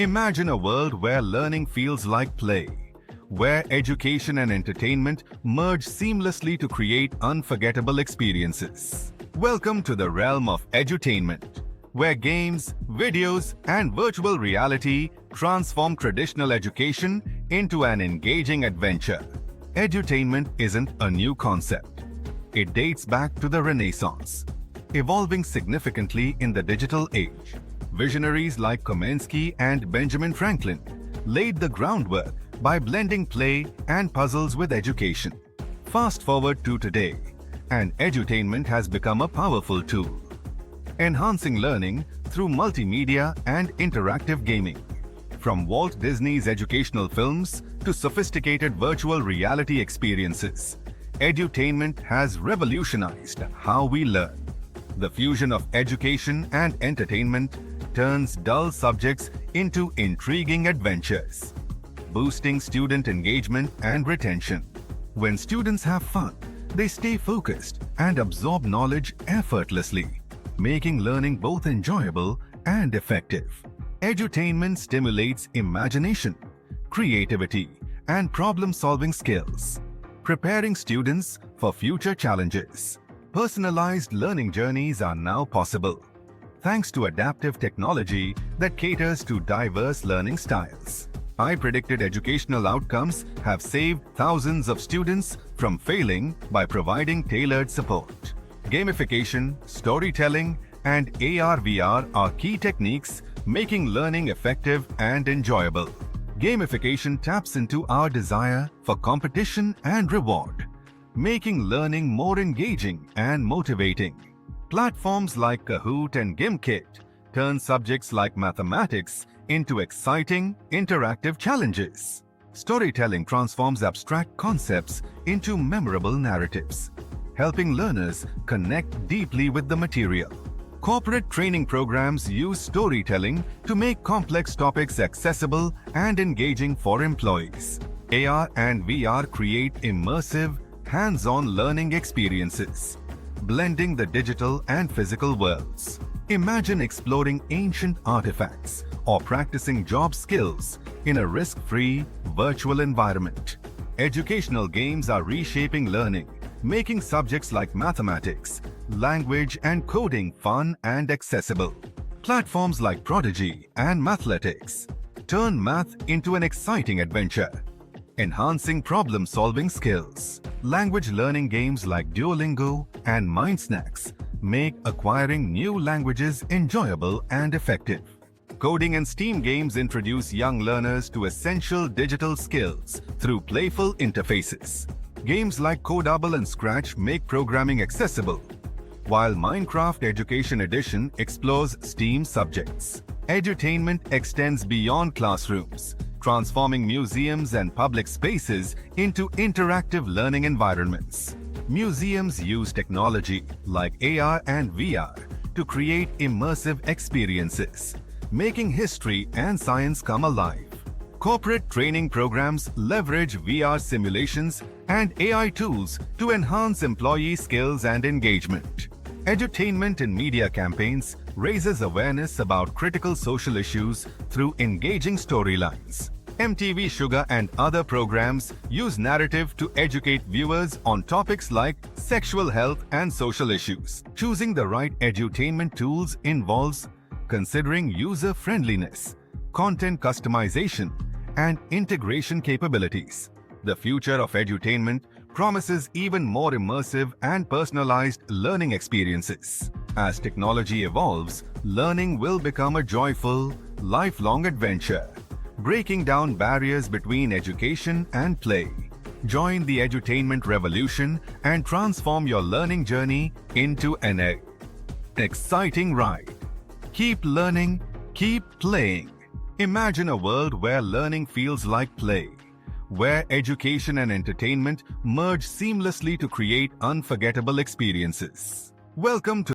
Imagine a world where learning feels like play, where education and entertainment merge seamlessly to create unforgettable experiences. Welcome to the realm of edutainment, where games, videos, and virtual reality transform traditional education into an engaging adventure. Edutainment isn't a new concept. It dates back to the Renaissance, evolving significantly in the digital age. Visionaries like Komensky and Benjamin Franklin laid the groundwork by blending play and puzzles with education. Fast forward to today, and edutainment has become a powerful tool, enhancing learning through multimedia and interactive gaming. From Walt Disney's educational films to sophisticated virtual reality experiences, edutainment has revolutionized how we learn. The fusion of education and entertainment turns dull subjects into intriguing adventures, boosting student engagement and retention. When students have fun, they stay focused and absorb knowledge effortlessly, making learning both enjoyable and effective. Edutainment stimulates imagination, creativity, and problem-solving skills, preparing students for future challenges. Personalized learning journeys are now possible, thanks to adaptive technology that caters to diverse learning styles. High-predicted educational outcomes have saved thousands of students from failing by providing tailored support. Gamification, storytelling, and AR/VR are key techniques making learning effective and enjoyable. Gamification taps into our desire for competition and reward, making learning more engaging and motivating. Platforms like Kahoot and Gimkit turn subjects like mathematics into exciting, interactive challenges. Storytelling transforms abstract concepts into memorable narratives, helping learners connect deeply with the material. Corporate training programs use storytelling to make complex topics accessible and engaging for employees. AR and VR create immersive, hands-on learning experiences, blending the digital and physical worlds. Imagine exploring ancient artifacts or practicing job skills in a risk-free, virtual environment. Educational games are reshaping learning, making subjects like mathematics, language, and coding fun and accessible. Platforms like Prodigy and Mathletics turn math into an exciting adventure, enhancing problem-solving skills. Language learning games like Duolingo and MindSnacks make acquiring new languages enjoyable and effective. Coding and STEAM games introduce young learners to essential digital skills through playful interfaces. Games like Codable and Scratch make programming accessible, while Minecraft Education Edition explores STEAM subjects. Edutainment extends beyond classrooms, transforming museums and public spaces into interactive learning environments. Museums use technology like AR and VR to create immersive experiences, making history and science come alive. Corporate training programs leverage VR simulations and AI tools to enhance employee skills and engagement. Edutainment in media campaigns raises awareness about critical social issues through engaging storylines. MTV Sugar and other programs use narrative to educate viewers on topics like sexual health and social issues. Choosing the right edutainment tools involves considering user-friendliness, content customization, and integration capabilities. The future of edutainment promises even more immersive and personalized learning experiences. As technology evolves, learning will become a joyful, lifelong adventure, breaking down barriers between education and play. Join the edutainment revolution and transform your learning journey into an exciting ride. Keep learning, keep playing. Imagine a world where learning feels like play, where education and entertainment merge seamlessly to create unforgettable experiences. Welcome to